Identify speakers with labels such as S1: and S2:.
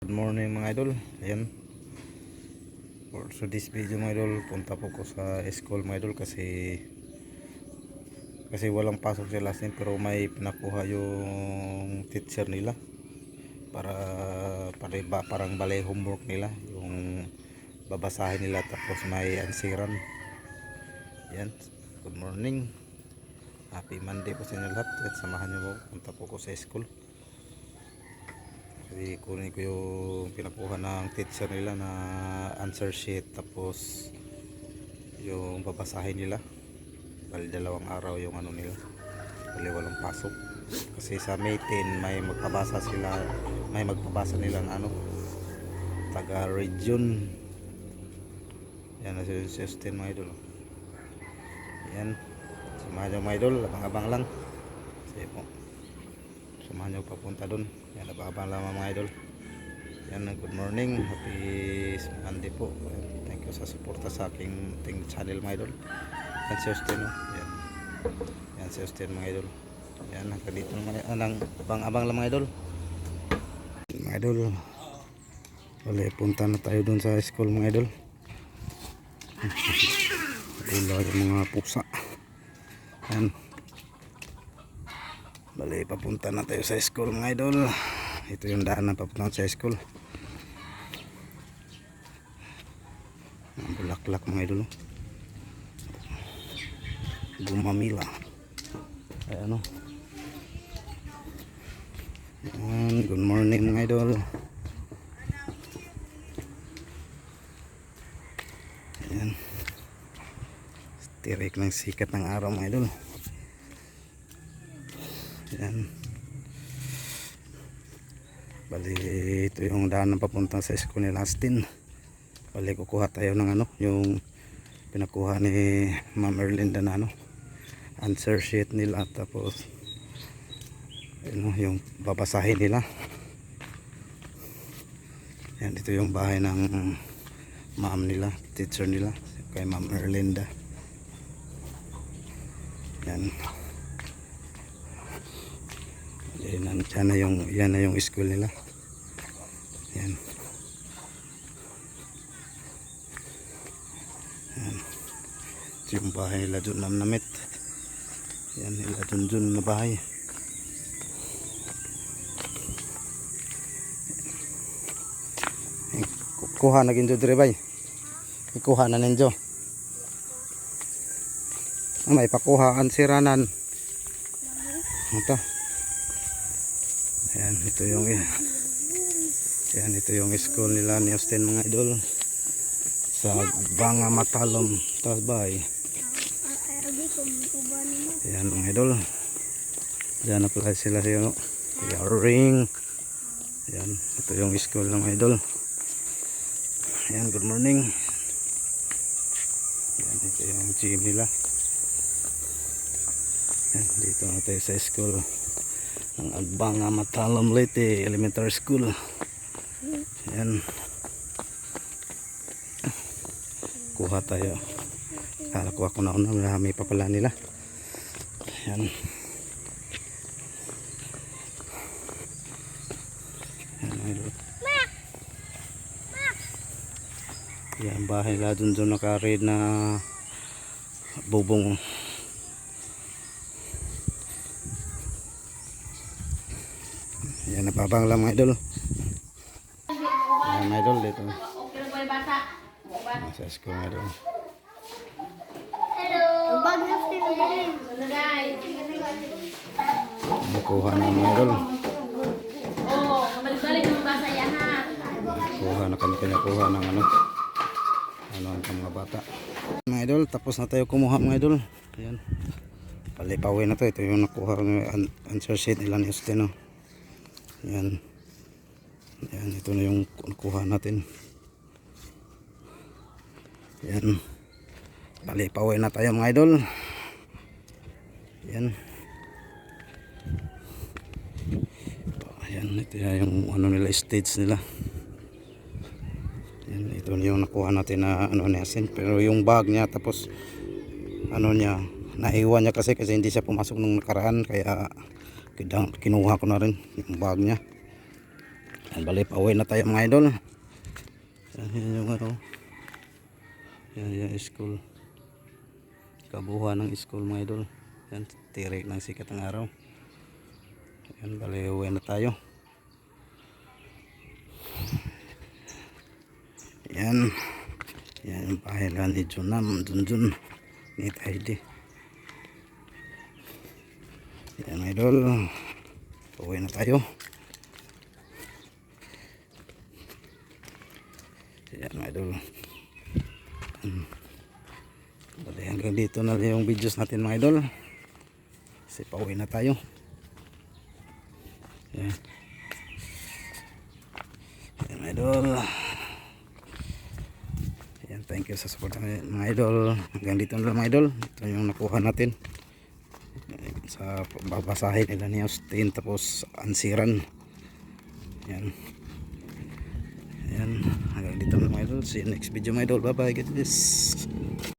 S1: Good morning mga idol. Ayan. For this video mga idol, punta po ko sa school mga idol kasi walang pasok sa last time, pero may pinakuha yung teacher nila para parang balay homework nila, yung babasahin nila tapos may ansiran. Ayan. Good morning. Happy Monday po sa inyo lahat. At samahan nyo po, punta po ko sa school. Kasi kunin ko yung pinakuha ng teacher nila na answer sheet, tapos yung babasahin nila. Bali 2 araw yung ano nila, bali walang pasok kasi sa May 10 may magpabasa nila ng ano, taga region. Yan na si Justin mga idol. Yan, samahan nyo mga idol, abang-abang lang. Sige po, samahan nyo papunta dun. Yan, abang-abang lang mga idol. Yan, good morning, happy Monday po. Thank you sa suporta sa aking channel mga idol. Yan si Justin, no? Yan si Justin mga idol. Yan, hanggang dito naman, abang-abang lang mga idol. Mga idol, wala, punta na tayo dun sa school mga idol. Wala yung mga pusa. Yan, bali, papunta na tayo sa school mga idol. Ito yung daan na papunta sa school. Bulaklak mga idol, Gumamila. Ayan, no? Ayan, good morning mga idol. Ayan, tirik ng sikat ng araw mga idol. Ayan, bali ito yung daan na papunta sa school ni Lastin. Bali kukuha tayo ng ano, yung pinakuha ni Ma'am Erlinda na ano, answer sheet nila, tapos ano, yung babasahin nila. Yan, ito yung bahay ng ma'am nila, teacher nila, kay Ma'am Erlinda. Yan. Yan na yung school nila. Yan. Yan. Ito yung bahay nila dun, namnamit. Yan, nila dun na bahay. Kuha na ginjo dire bay. Ikuha na ninjo. May pakuhaan siranan. Ito. Ayan, ito yung school nila ni Justin mga idol. Sa Banga Matalom, Tasbay. Ayan mga idol. Diyan na pala sila siya, no? Kuya Ring. Ayan, ito yung school ng mga idol. Ayan, good morning. Ayan, ito yung gym nila. Ayan, dito na tayo sa school ng Banga Matalom Leyte Elementary School. Ayan, kuha tayo. Kuha ko na una, marami pa pala nila. Ayan. Yan, bahay nila dun nakaread na bubong. Yan, napabang lang mga idol. Yan mga idol, dito sa school mga idol. Nakuha na mga idol. Kuha na kami, kinakuha ng ano ang mga bata mga idol. Tapos na tayo kumuha mga idol. Ayan, palipawin na to. Ito yung nakuha ng answer sheet nila ni Justin, no? Ayan. Ayan, ito na yung nakuha natin. Ayan, palipawin na tayo mga idol. Ayan. Ayan, ito yung ano nila, stage nila. Yan, ito yung nakuha natin na ano niya, pero yung bag niya, tapos ano niya, naiwan niya kasi hindi siya pumasok nung nakaraan, kaya kinuha ko na rin yung bag niya. Yan, bali, pauwi na tayo mga idol. Yan yung ano. Yan yung school. Kabuuan ng school mga idol. Yan, tirik ng sikat ng araw. Yan, bali, uwi na tayo. Yan. Yan yung bahay lang ni Junam. Junjun. Ni Heidi. Yan mga idol. Uwi na tayo. Yan mga idol. Bali, hanggang dito na yung videos natin mga idol. Kasi pauwi na tayo. Yan. Yan mga idol. Yan, thank you sa support mga idol. Hanggang dito na lang mga idol. Ito yung nakuha natin sa babasahin nila ni Austin tapos ansiran. Yan. Yan, hanggang dito na mga idol. See you next video mga idol. Bye bye, get this.